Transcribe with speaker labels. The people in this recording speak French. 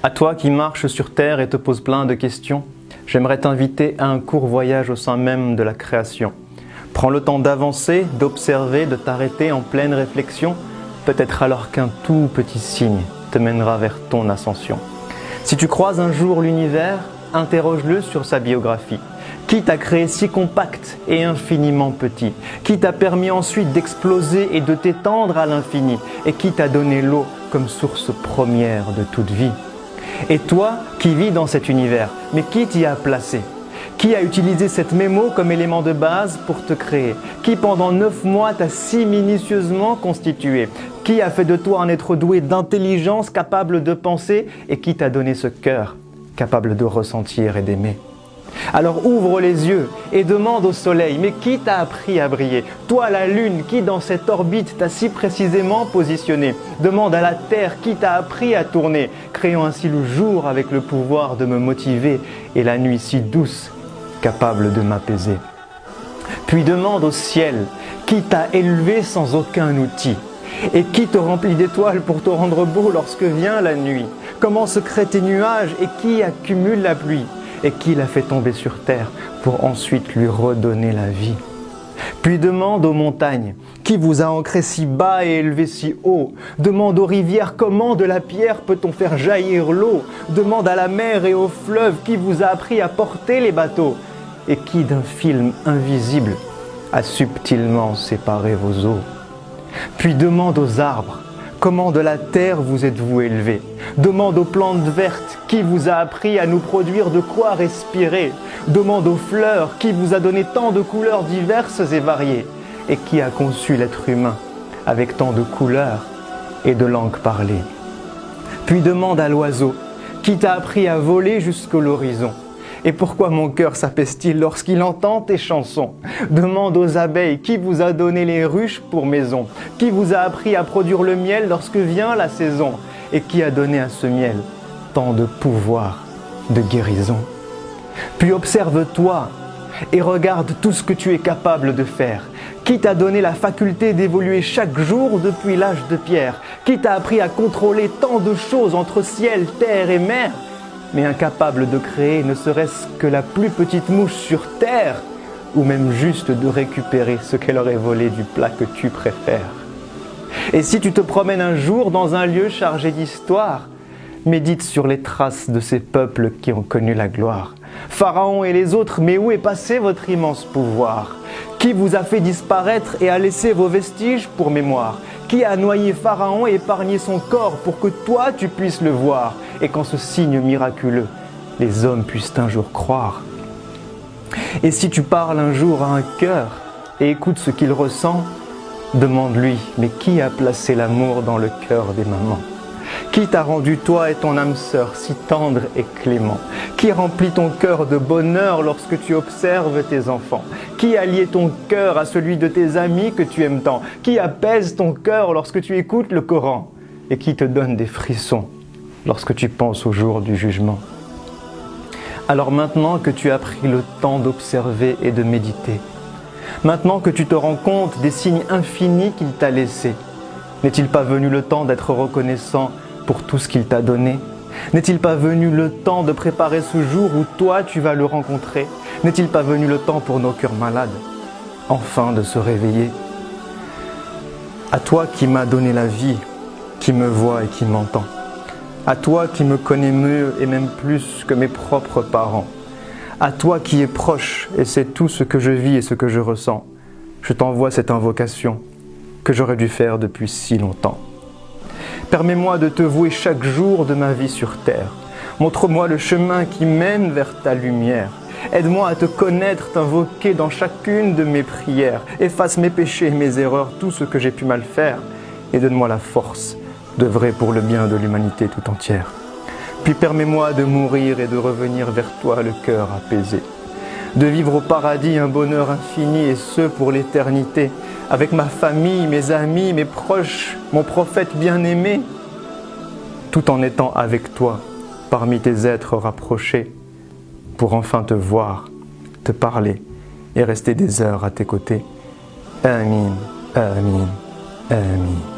Speaker 1: À toi qui marches sur terre et te poses plein de questions, j'aimerais t'inviter à un court voyage au sein même de la création. Prends le temps d'avancer, d'observer, de t'arrêter en pleine réflexion, peut-être alors qu'un tout petit signe te mènera vers ton ascension. Si tu croises un jour l'univers, interroge-le sur sa biographie. Qui t'a créé si compact et infiniment petit? Qui t'a permis ensuite d'exploser et de t'étendre à l'infini? Et qui t'a donné l'eau comme source première de toute vie? Et toi qui vis dans cet univers, mais qui t'y a placé? Qui a utilisé cette mémo comme élément de base pour te créer? Qui pendant 9 mois t'a si minutieusement constitué? Qui a fait de toi un être doué d'intelligence capable de penser et qui t'a donné ce cœur capable de ressentir et d'aimer? Alors ouvre les yeux et demande au soleil, mais qui t'a appris à briller? Toi la lune, qui dans cette orbite t'a si précisément positionné? Demande à la terre, qui t'a appris à tourner, créant ainsi le jour avec le pouvoir de me motiver et la nuit si douce, capable de m'apaiser. Puis demande au ciel, qui t'a élevé sans aucun outil? Et qui te remplit d'étoiles pour te rendre beau lorsque vient la nuit? Comment se créent tes nuages et qui accumule la pluie? Et qui l'a fait tomber sur terre pour ensuite lui redonner la vie? Puis demande aux montagnes, qui vous a ancré si bas et élevé si haut? Demande aux rivières, comment de la pierre peut-on faire jaillir l'eau? Demande à la mer et aux fleuves, qui vous a appris à porter les bateaux? Et qui d'un film invisible a subtilement séparé vos eaux? Puis demande aux arbres, comment de la terre vous êtes-vous élevé? Demande aux plantes vertes, qui vous a appris à nous produire de quoi respirer? Demande aux fleurs, qui vous a donné tant de couleurs diverses et variées? Et qui a conçu l'être humain avec tant de couleurs et de langues parlées? Puis demande à l'oiseau, qui t'a appris à voler jusqu'à l'horizon? Et pourquoi mon cœur s'apaise-t-il lorsqu'il entend tes chansons? Demande aux abeilles, qui vous a donné les ruches pour maison? Qui vous a appris à produire le miel lorsque vient la saison? Et qui a donné à ce miel tant de pouvoir, de guérison? Puis observe-toi et regarde tout ce que tu es capable de faire. Qui t'a donné la faculté d'évoluer chaque jour depuis l'âge de pierre? Qui t'a appris à contrôler tant de choses entre ciel, terre et mer? Mais incapable de créer ne serait-ce que la plus petite mouche sur terre, ou même juste de récupérer ce qu'elle aurait volé du plat que tu préfères. Et si tu te promènes un jour dans un lieu chargé d'histoire, médite sur les traces de ces peuples qui ont connu la gloire. Pharaon et les autres, mais où est passé votre immense pouvoir? Qui vous a fait disparaître et a laissé vos vestiges pour mémoire? Qui a noyé Pharaon et épargné son corps pour que toi tu puisses le voir? Et qu'en ce signe miraculeux, les hommes puissent un jour croire. Et si tu parles un jour à un cœur et écoutes ce qu'il ressent, demande-lui, mais qui a placé l'amour dans le cœur des mamans? Qui t'a rendu toi et ton âme sœur si tendre et clément? Qui remplit ton cœur de bonheur lorsque tu observes tes enfants? Qui a lié ton cœur à celui de tes amis que tu aimes tant? Qui apaise ton cœur lorsque tu écoutes le Coran? Et qui te donne des frissons lorsque tu penses au jour du jugement? Alors maintenant que tu as pris le temps d'observer et de méditer, maintenant que tu te rends compte des signes infinis qu'il t'a laissés, n'est-il pas venu le temps d'être reconnaissant pour tout ce qu'il t'a donné? N'est-il pas venu le temps de préparer ce jour où toi tu vas le rencontrer? N'est-il pas venu le temps pour nos cœurs malades, enfin de se réveiller? À toi qui m'as donné la vie, qui me vois et qui m'entend, à toi qui me connais mieux et même plus que mes propres parents, à toi qui es proche et sais tout ce que je vis et ce que je ressens, je t'envoie cette invocation que j'aurais dû faire depuis si longtemps. Permets-moi de te vouer chaque jour de ma vie sur terre. Montre-moi le chemin qui mène vers ta lumière. Aide-moi à te connaître, t'invoquer dans chacune de mes prières. Efface mes péchés et mes erreurs, tout ce que j'ai pu mal faire, et donne-moi la force d'œuvrer pour le bien de l'humanité tout entière. Puis permets-moi de mourir et de revenir vers toi le cœur apaisé. De vivre au paradis un bonheur infini et ce pour l'éternité, avec ma famille, mes amis, mes proches, mon prophète bien-aimé, tout en étant avec toi, parmi tes êtres rapprochés, pour enfin te voir, te parler et rester des heures à tes côtés. Amin, amin, amin.